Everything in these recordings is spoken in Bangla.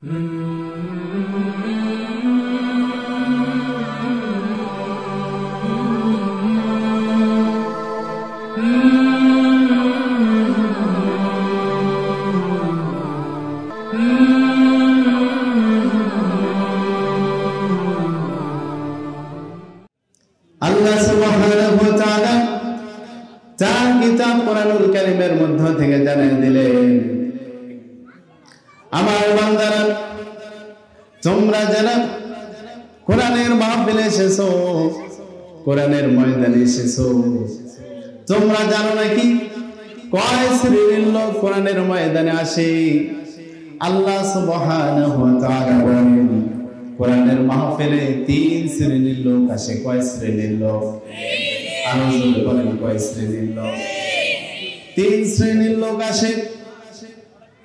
আল্লাহ সুবহানাহু ওয়া তাআলা তার কিতাব কোরআনুল কারীমের মধ্য থেকে জানিয়ে দিলেন, আমার বান্দারা, তোমরা যারা কোরআনের মাহফিলে এসেছো, কোরআনের ময়দানে এসেছো, তোমরা জানো নাকি কয় শ্রেণীর লোক কোরআনের ময়দানে আসে? আল্লাহ সুবহানাহু ওয়া তাআলা বলেন, কোরআনের মাহফিলে 3 শ্রেণীর লোক আসে। কয় শ্রেণীর লোক? আরো জোরে বলেন, কয় শ্রেণীর লোক? 3 শ্রেণীর লোক আসে।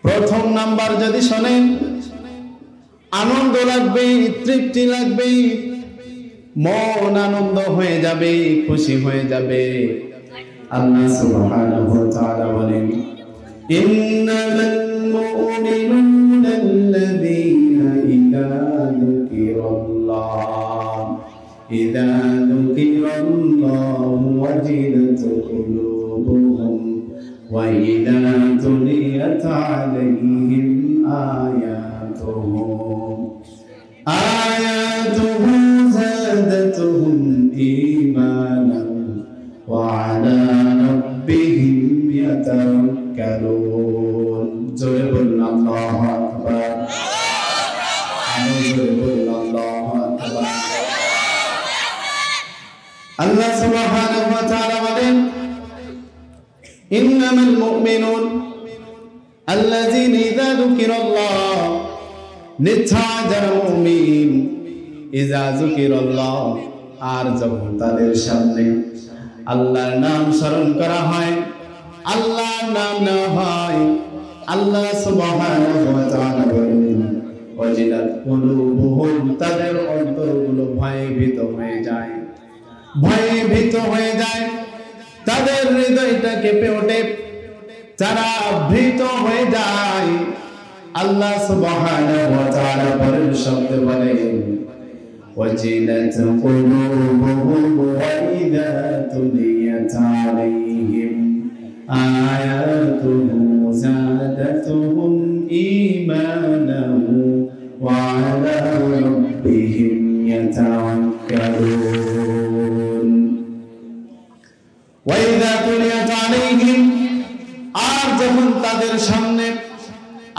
প্রথম নাম্বার যদি শোনেন, আনন্দ লাগবে, তৃপ্তি লাগবে, মন আনন্দ হয়ে যাবে, খুশি হয়ে যাবে। আল্লাহ সুবহানাহু ওয়া তাআলা বলেন, ইন্নামাল মুমিনুনা আল্লাযীনা ইযা যুকিরাল্লাহু ওয়াজিলাত কুলুবুহুম ওয়া ইযা তুলিয়াত আলাইহিম আয়াতুহু যাদাতুহুম ঈমানান ওয়া আলা রাব্বিহিম ইয়াতাওয়াক্কালুন। জোরে বলুন আল্লাহু আকবার। জোরে বলুন আল্লাহু আকবার। আল্লাহ সুবহানাহু ওয়া তাআলা বলেন, ইন্নামাল মুমিনুন আল্লাযীনা ইযা যুকিরাল্লাহ, নিশ্চয় যারা মুমিন, ইযা যুকিরাল্লাহ, আর যখন তাদের সামনে আল্লাহর নাম স্মরণ করা হয়, আল্লাহর নাম নেওয়া হয়, আল্লাহ সুবহানাহু ওয়া তাআলা বলেন, ওয়াজিলাত কুলুবুহুম, তাদের অন্তরগুলো ভয়ে ভীত হয়ে যায়, ভয়ে ভীত হয়ে যায়, তাদের হৃদয়টা কেঁপে ওঠে, তারা ভীত হয়ে যায়। আল্লাহ সুবহানাহু ওয়া তাআলা পরের শব্দে বলেন, ওয়াজিলাত কুলুবুহুম ওয়া ইযা তুলিয়াত আলাইহিম আয়াতুহু যাদাতুহুম ঈমানান ওয়া আলা রাব্বিহিম ইয়াতাওয়াক্কালুন। ওয়া ইযা তুলিয়াত আলাইহিম, আর যখন তাদের সামনে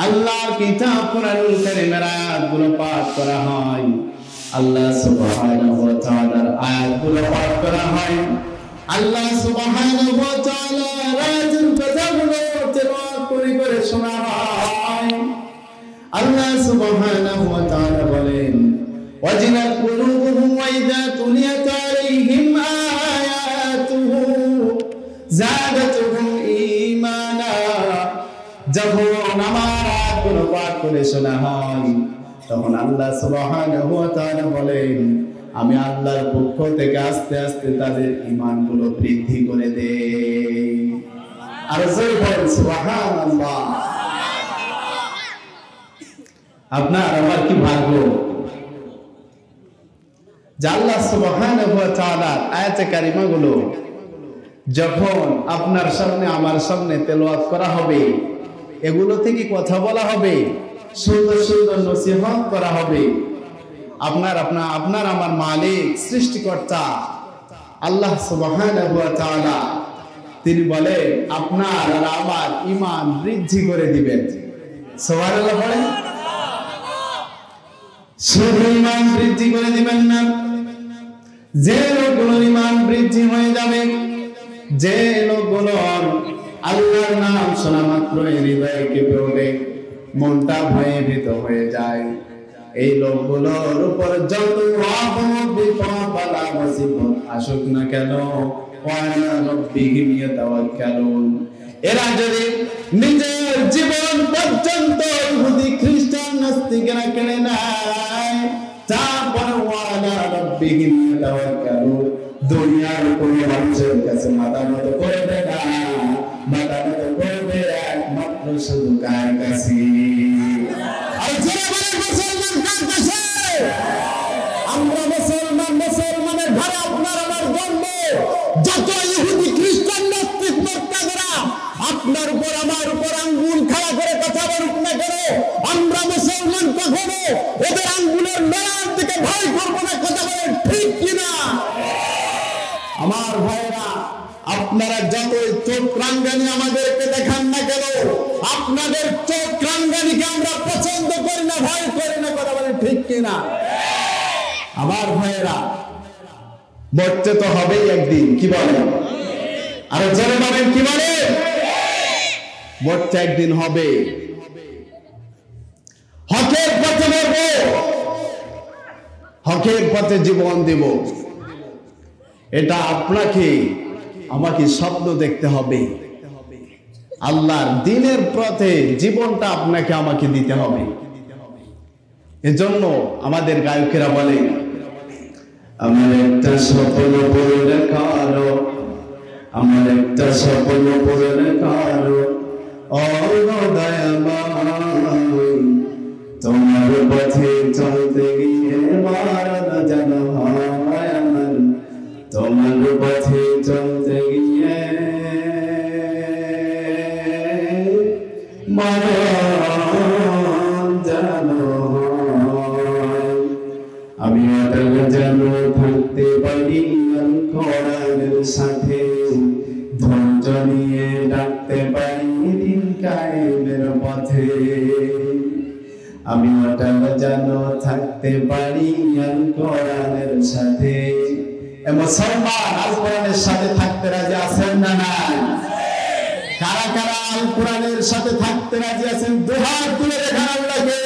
আল্লাহর কিতাব কোরআনুল কারীমের আয়াতগুলো পাঠ করা হয়, আল্লাহ সুবহানাহু ওয়া তাআলার আয়াতগুলো পাঠ করা হয়, আল্লাহ সুবহানাহু ওয়া তাআলার আয়াতের কথাগুলো তেলাওয়াত করে করে শোনা হয়। আল্লাহ সুবহানাহু ওয়া তাআলা বলেন, ওয়াজিলাত কুলুবুহুম ওয়া ইযা তুলিয়াত আলাইহিম আয়াতুহু যাদাতুহুম ঈমানা, যখন আমার আয়াতগুলো পাঠ করে শোনা হয়, তখন আল্লাহ সুবহানাহু ওয়া তাআলা বলেন, আমি আল্লাহর পক্ষ থেকে আস্তে আস্তে তাদের ঈমানগুলো বৃদ্ধি করে দেই। আর জোরে বলেন সুবহানাল্লাহ। আপনার আমার কি ভাগ্য যে আল্লাহ সুবহানাহু ওয়া তাআলার আয়াতে কারিমাগুলো যখন আপনার সামনে আমার সামনে তেলাওয়াত করা হবে, এগুলো থেকে কথা বলা হবে, সুন্দর সুন্দর নসিহত করা হবে। আপনার আমার মালিক, সৃষ্টিকর্তা আল্লাহ সুবহানাহু ওয়া তাআলা, তিনি বলেন আপনার আর আমার ঈমান বৃদ্ধি করে দিবেন। সুবহানাল্লাহ বলেন। শুধু ঈমান বৃদ্ধি করে দিবেন না, যে লোকগুলোর ঈমান বৃদ্ধি হয়ে যাবে, যে লোকগুলোর আল্লাহর নাম শোনা মাত্র হৃদয়ে কেঁপে ওঠে, মনটা ভয়ে ভীত হয়ে যায়, এই লোকগুলোর উপর যত বিপদ মুসিবত আসুক না কেন, এরা যদি নিজের জীবন পর্যন্ত ইহুদি খ্রিস্টান নাস্তিকেরা কেড়ে নেয়, তারপরে ওয়ালা রাব্বিহিম ইয়াতাওয়াক্কালুন, দুনিয়ার কোন মানুষের কাছে মাথা নত করবে না, মাথা নত করবে একমাত্র শুধু কার কাছে। আর যারা বলেন না? আমার ভাইয়েরা, মরতে তো হবেই একদিন, কি বলে? আরো জোরে বলেন, কি বলে? মরতে একদিন হবে। হকের পথে মরব, হকের পথে জীবন দেব, এটা আপনাকে আমাকে স্বপ্ন দেখতে হবে। আল্লাহর দ্বীনের পথে জীবনটা আপনাকে আমাকে দিতে হবে। এজন্য আমাদের গায়কেরা বলে, আমার একটা স্বপ্ন পূরণ করো, আমার একটা স্বপ্ন পূরণ করো, ও দয়াময়, তোমার পথে চলতে গিয়ে মারা যেন হয় আমার, তোমার পথে চলতে গিয়ে মারা যেন হয়। আমি অটল যেন থাকতে পারি কোরআনের সাথে, ধৈর্য নিয়ে ডাকতে পারি দিন কায়েমের পথে। আমি অটল যেন থাকতে পারি কোরআনের সাথে। মুসলমান আল কোরআনের সাথে থাকতে রাজি আছেন না নাই? কারা কারা আল কোরআনের সাথে থাকতে রাজি আছেন? দুহাত তুলে দেখান আল্লাহকে।